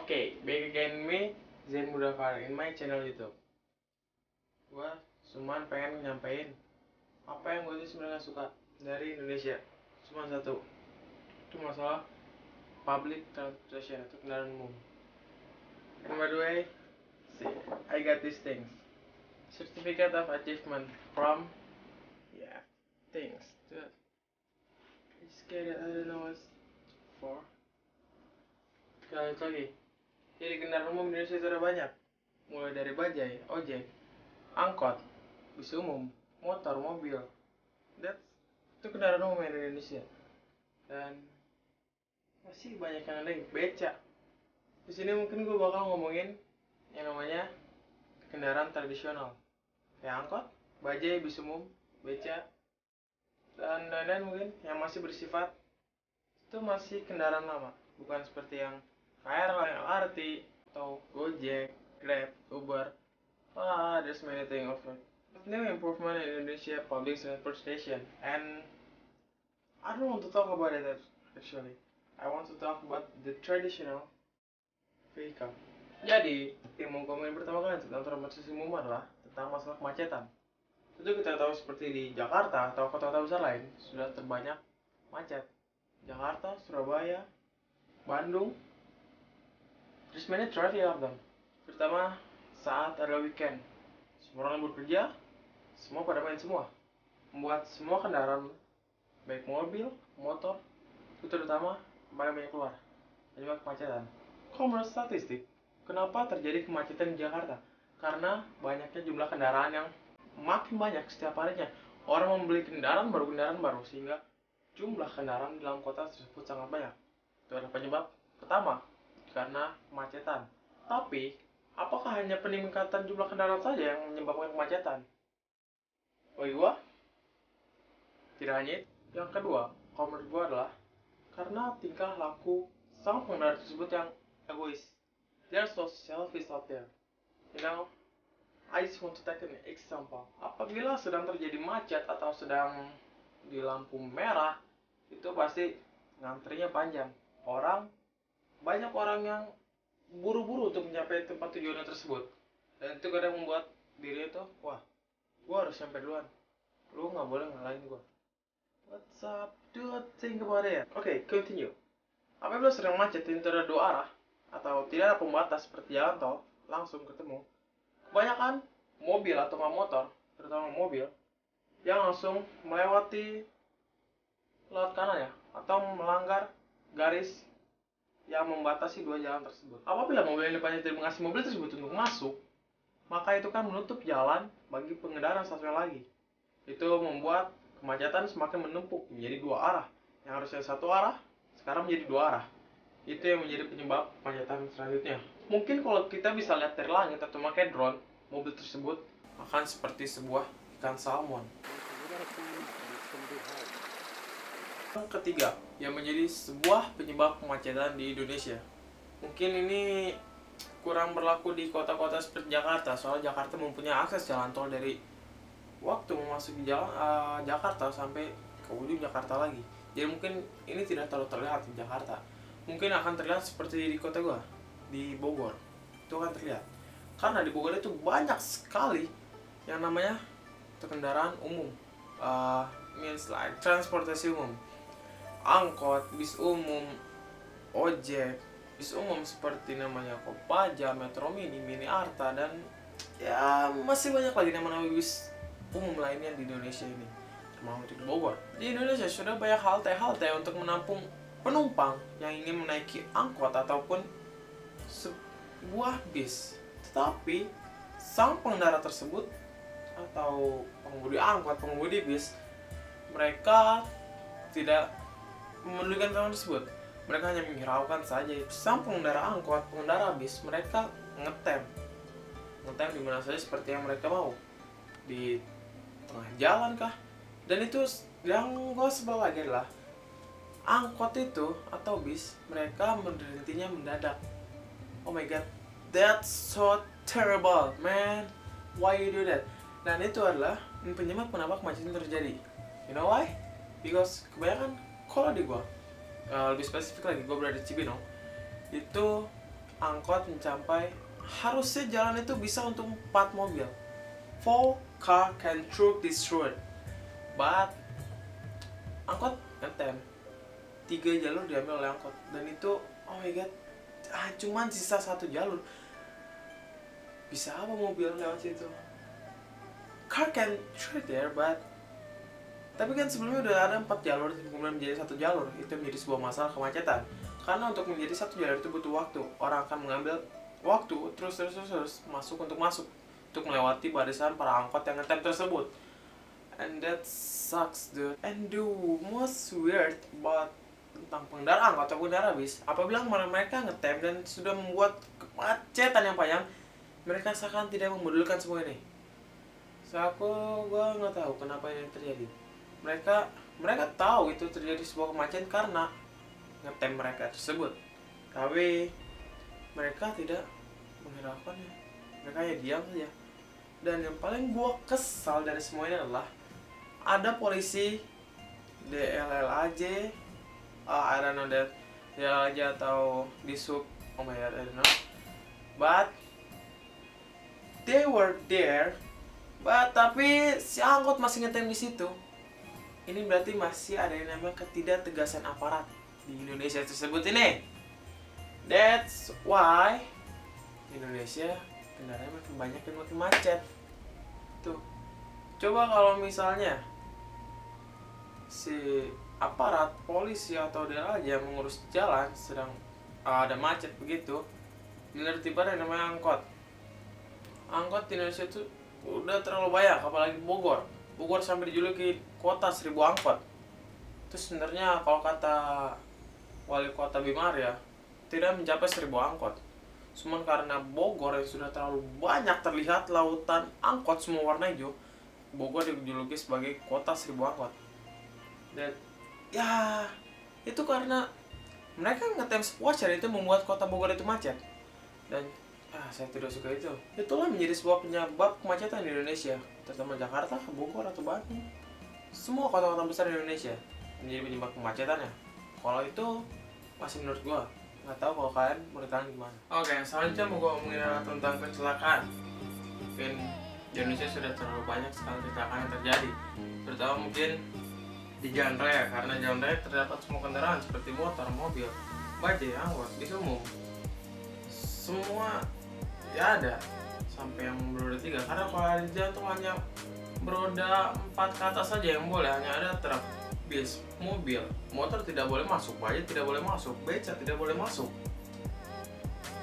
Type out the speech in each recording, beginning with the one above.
Oke, back again me, Zain Mudafar in my channel YouTube. Gua cuman pengen nyampein apa yang gue tuh sebenarnya suka dari Indonesia. Cuma satu, itu masalah public transportation atau kendaraan umum. And by the way, see, I got these things. Certificate of achievement from things. Dude, it's scared. I don't know what's for. Sekali lagi. Jadi kendaraan umum di Indonesia itu ada banyak. Mulai dari bajai, ojek, angkot, bis umum, motor, mobil. Itu kendaraan umum di Indonesia. Dan masih banyak yang lain, beca. Di sini mungkin gue bakal ngomongin yang namanya kendaraan tradisional, kayak angkot, bajai, bis umum, beca, dan lain-lain mungkin yang masih bersifat itu masih kendaraan lama, bukan seperti yang KRL, LRT, atau Gojek, Grab, Uber. There's many things of it. New improvement in Indonesia public transportation, and I don't want to talk about it actually. I want to talk about the traditional vehicle. Jadi, yang mau ngomongin pertama kali tentang transportasi umum adalah tentang masalah kemacetan. Tentu kita tahu seperti di Jakarta atau kota-kota besar lain sudah terbanyak macet. Jakarta, Surabaya, Bandung, there's many traffic of them. Terutama saat ada weekend. Semua orang bekerja, semua pada main semua. Membuat semua kendaraan, baik mobil, motor, itu terutama paling banyak keluar. Penyebab kemacetan. Kalau menurut statistik, kenapa terjadi kemacetan di Jakarta? Karena banyaknya jumlah kendaraan yang makin banyak setiap harinya. Orang membeli kendaraan baru, sehingga jumlah kendaraan dalam kota tersebut sangat banyak. Itu adalah penyebab pertama, karena kemacetan. Tapi, apakah hanya peningkatan jumlah kendaraan saja yang menyebabkan kemacetan? Bagi gua, tidak hanya itu. Yang kedua, kalau menurut gua adalah karena tingkah laku sang pengendara tersebut yang egois. They are so selfish out there. You know, I just want to take an example. Apabila sedang terjadi macet atau sedang di lampu merah, itu pasti ngantrinya panjang. Banyak orang yang buru-buru untuk mencapai tempat tujuan tersebut. Dan itu kadang membuat diri itu, wah, gua harus sampai duluan. Lu nggak boleh ngalahin gua. What's up, dude? Think about it. Okay, continue. Apabila sedang macet di antara dua arah atau tidak ada pembatas seperti jalan tol, langsung ketemu. Kebanyakan mobil atau motor, terutama mobil, yang langsung melewati lewat kanan ya, atau melanggar garis yang membatasi dua jalan tersebut. Apabila mobil yang depannya tidak mengasih mobil tersebut untuk masuk, maka itu kan menutup jalan bagi pengendara satu lagi. Itu membuat kemacetan semakin menumpuk menjadi dua arah. Yang harusnya satu arah, sekarang menjadi dua arah. Itu yang menjadi penyebab kemacetan selanjutnya. Mungkin kalau kita bisa lihat dari langit atau pakai drone, mobil tersebut akan seperti sebuah ikan salmon. Yang ketiga, yang menjadi sebuah penyebab kemacetan di Indonesia. Mungkin ini kurang berlaku di kota-kota seperti Jakarta, soalnya Jakarta mempunyai akses jalan tol dari waktu memasuki Jakarta sampai ke ujung Jakarta lagi. Jadi mungkin ini tidak terlalu terlihat di Jakarta. Mungkin akan terlihat seperti di kota gua, di Bogor. Itu akan terlihat. Karena di Bogor itu banyak sekali yang namanya kendaraan umum. Means like transportasi umum. Angkot, bis umum, ojek, bis umum seperti namanya Kopaja, Metro Mini, Mini Arta, dan ya masih banyak lagi nama-nama bis umum lainnya di Indonesia ini, termasuk di Bogor. Di Indonesia sudah banyak halte-halte untuk menampung penumpang yang ingin menaiki angkot ataupun sebuah bis. Tetapi sang pengendara tersebut atau pengemudi angkot, pengemudi bis, mereka tidak memedulikan hal tersebut. Mereka hanya menghiraukan saja. Sang pengendara angkot, pengendara bis, mereka ngetem di mana saja seperti yang mereka mau, di tengah jalan kah. Dan itu yang gue sebel lagi adalah angkot itu atau bis, mereka berhentinya mendadak. Oh my god, that's so terrible, man. Why you do that? Dan itu adalah penyebab kenapa kemacetan terjadi. You know why? Because kebanyakan kalau di gua, lebih spesifik lagi, gua berada di Cibinong, itu angkot mencapai, harusnya jalan itu bisa untuk 4 mobil. 4 car can through this road, but angkot ngetem, 3 jalur diambil oleh angkot, dan itu oh my god, cuman sisa 1 jalur. Bisa apa mobil lewat situ? Car can through there, but tapi kan sebelumnya udah ada 4 jalur, kemudian menjadi 1 jalur. Itu menjadi sebuah masalah kemacetan. Karena untuk menjadi 1 jalur itu butuh waktu. Orang akan mengambil waktu terus masuk untuk melewati barisan para angkot yang ngetem tersebut. And that sucks, dude. And the most weird about tentang pengendara angkot atau pengendara bis, apabila mereka ngetem dan sudah membuat kemacetan yang panjang, mereka seakan tidak memedulikan semua ini. Gue nggak tahu kenapa ini terjadi. Mereka tahu itu terjadi sebuah kemacetan karena ngetem mereka tersebut, tapi mereka tidak menghiraukannya. Mereka ya diam saja. Dan yang paling gua kesal dari semua ini adalah ada polisi DLLAJ, I don't know that DLLAJ atau di sub, oh my god, I don't know, but they were there, tapi si angkot masih ngetem di situ. Ini berarti masih ada yang namanya ketidaktegasan aparat di Indonesia tersebut ini. That's why Indonesia kendaraan makin banyak dan makin macet. Tuh, coba kalau misalnya si aparat polisi atau dia aja mengurus jalan sedang ada macet begitu, tiba-tiba ada yang namanya angkot. Angkot di Indonesia itu udah terlalu banyak, apalagi Bogor sampai dijuluki kota 1000 angkot. Itu sebenarnya kalau kata wali kota Bimar ya, tidak mencapai 1000 angkot. Cuman karena Bogor yang sudah terlalu banyak terlihat lautan angkot semua warna hijau, Bogor dijuluki sebagai kota 1000 angkot. Dan ya itu karena mereka ngetem sepuasnya, itu membuat kota Bogor itu macet. Dan saya tidak suka itu. Itulah menjadi sebuah penyebab kemacetan di Indonesia, terutama Jakarta, Bogor, atau Bandung. Semua kota-kota besar di Indonesia menjadi penyebab kemacetannya. Kalau itu masih menurut gua, nggak tahu kalau kalian menurut kalian gimana. Oke, selanjutnya mau gua ngomongin tentang kecelakaan. Mungkin di Indonesia sudah terlalu banyak sekali kecelakaan yang terjadi, terutama mungkin di jalan raya, karena jalan raya terdapat semua kendaraan seperti motor, mobil, bajai, angkot, bis umum, semua ya ada, sampai yang beroda 3. Karena kalau ada di jalan tuh hanya beroda 4 ke atas saja yang boleh, hanya ada truk, bis, mobil, motor tidak boleh masuk, bajai tidak boleh masuk, beca tidak boleh masuk.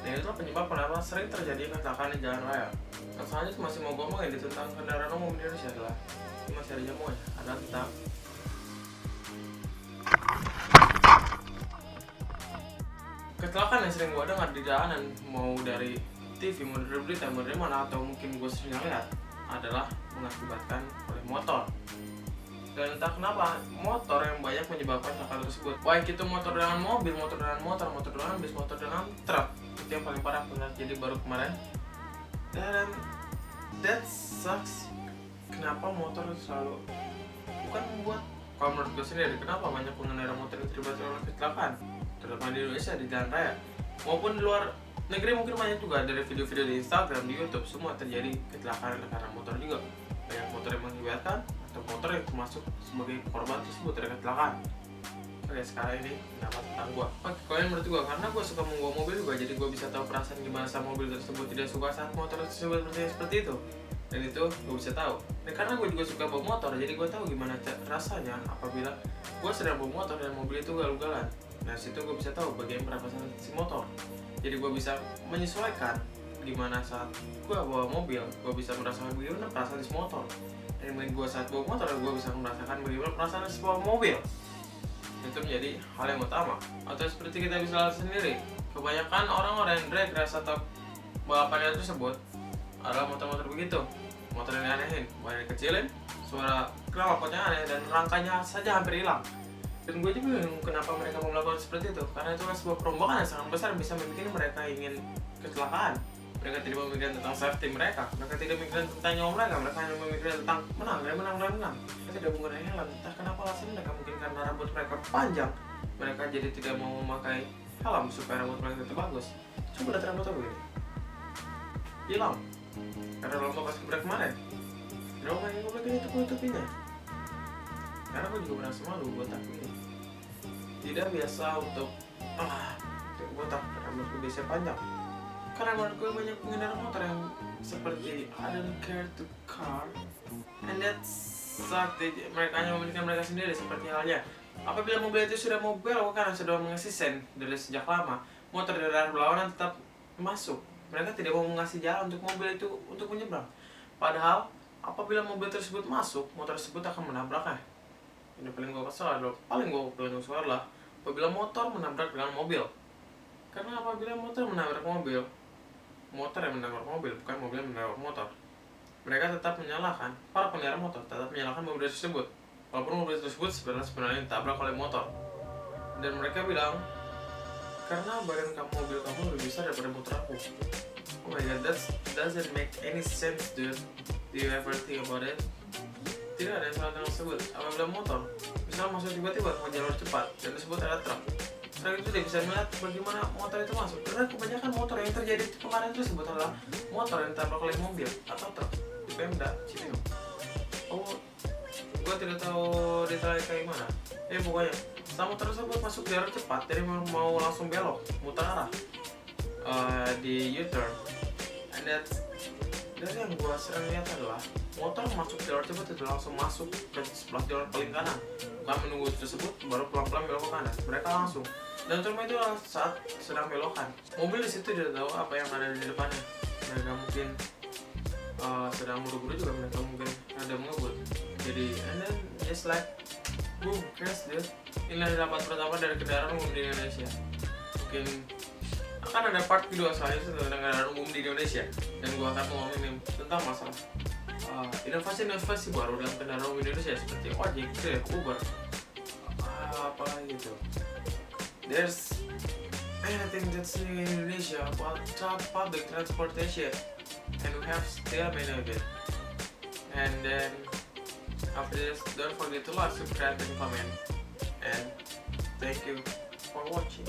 Dan itulah penyebab kenapa sering terjadi kecelakaan di jalan raya. Nah, selanjutnya masih mau ngomongin tentang kendaraan umum di Indonesia adalah masih ada jamuannya, adalah tentang kecelakaan yang sering gue dengar di jalanan, mau dari TV, mau dari berita, mau dari mana, atau mungkin gue sering lihat, adalah mengakibatkan oleh motor. Dan entah kenapa motor yang banyak menyebabkan kecelakaan tersebut, baik itu motor dengan mobil, motor dengan motor, motor dengan bis, motor dengan truk. Itu yang paling parah pernah jadi baru kemarin. Dan that sucks. Kenapa motor selalu bukan membuat, kalau menurut gue sendiri, kenapa banyak pengendara motor yang terlibat dalam kecelakaan, terutama di Indonesia di jalan raya maupun di luar negeri. Mungkin banyak juga dari video-video di Instagram, di YouTube, semua terjadi kecelakaan karena motor juga. Banyak motor yang mengakibatkan atau motor yang termasuk sebagai korban tersebut dari kecelakaan. Oke, sekarang ini pendapat tentang gua. Oke, kalian menurut gua, karena gua suka membawa mobil juga, jadi gua bisa tahu perasaan gimana saat mobil tersebut tidak suka saat motor tersebut seperti itu. Dan itu gue bisa tahu. Dan karena gue juga suka bawa motor, jadi gue tahu gimana rasanya apabila gue sedang bawa motor dan mobil itu galau-galan. Nah, situ gue bisa tahu bagaimana perasaan si motor. Jadi gue bisa menyesuaikan gimana saat gue bawa mobil, gue bisa merasakan bagaimana perasaan si motor. Dan gue saat bawa motor, gue bisa merasakan bagaimana perasaan si mobil. Itu menjadi hal yang utama. Atau seperti kita bisa lihat sendiri, kebanyakan orang-orang yang drag race atau balapan tersebut adalah motor-motor begitu, motor yang anehin, banyak kecilin, suara knalpotnya aneh, dan rangkanya saja hampir hilang. Dan gue juga bingung kenapa mereka mau melakukan seperti itu, karena itu kan sebuah perombakan yang sangat besar, bisa membuat mereka ingin kecelakaan. Mereka tidak memikirkan tentang safety mereka tidak memikirkan tentang nyawa mereka hanya memikirkan tentang menang. Mereka tidak menggunakan helm, entah kenapa alasan mereka, mungkin karena rambut mereka panjang, mereka jadi tidak mau memakai helm supaya rambut mereka tetap bagus. Coba lihat rambut aku ini, hilang karena lomba pas kebrak kemarin. Drama yang gue bikin itu tutupinya, karena gue juga merasa malu botak ini. Tidak biasa untuk botak, rambutku biasa panjang. Karena menurut gue banyak pengendara motor yang seperti I don't care to car, and that's suck. Mereka hanya memikirkan mereka sendiri. Seperti halnya apabila mobil itu sudah mau belok karena sudah mengasih sen dari sejak lama, motor dari arah berlawanan tetap masuk. Mereka tidak mau mengasih jalan untuk mobil itu untuk menyeberang. Padahal apabila mobil tersebut masuk, motor tersebut akan menabraknya. Ini paling gue kesel adalah apabila motor menabrak dengan mobil. Karena apabila motor menabrak mobil, motor yang menabrak mobil, bukan mobil yang menabrak motor. Mereka tetap menyalahkan, para pengendara motor tetap menyalahkan mobil tersebut, walaupun mobil tersebut sebenarnya ditabrak oleh motor. Dan mereka bilang, karena badan mobil kamu lebih besar daripada motor aku. Oh my god, that doesn't make any sense, dude. Do you ever think about it? Tidak ada yang salah dengan tersebut. Apabila motor misalnya masuk tiba-tiba ke jalur cepat dan tersebut ada truk itu tidak bisa melihat bagaimana motor itu masuk. Karena kebanyakan motor yang terjadi kemarin tersebut adalah motor yang ditabrak oleh mobil atau truk di Pemda Cibinong. Oh, gue tidak tahu detailnya kayak mana. Pokoknya sama motor tersebut masuk jalur cepat, jadi mau langsung belok, muter arah di U-turn. And dari yang gue sering lihat adalah motor masuk jalur cepat itu langsung masuk ke sebelah jalur paling kanan, bukan menunggu tersebut baru pelan-pelan belok ke kanan. Mereka langsung, dan terutama itu saat sedang belokan, mobil di situ tidak tahu apa yang ada di depannya. Mereka mungkin sedang buru-buru juga, mereka mungkin ada mengebut. Jadi and then just like boom, crash dude. Inilah dapat pertama dari kendaraan umum di Indonesia. Mungkin akan ada part kedua selanjutnya tentang kendaraan umum di Indonesia, dan gua akan ngomongin tentang masalah inovasi baru dalam kendaraan umum Indonesia seperti ojek, Grab, Uber, apa gitu. There's anything that's new in Indonesia about public transportation, and we have still many of it. And then after this, don't forget to like, subscribe, and comment. And thank you for watching.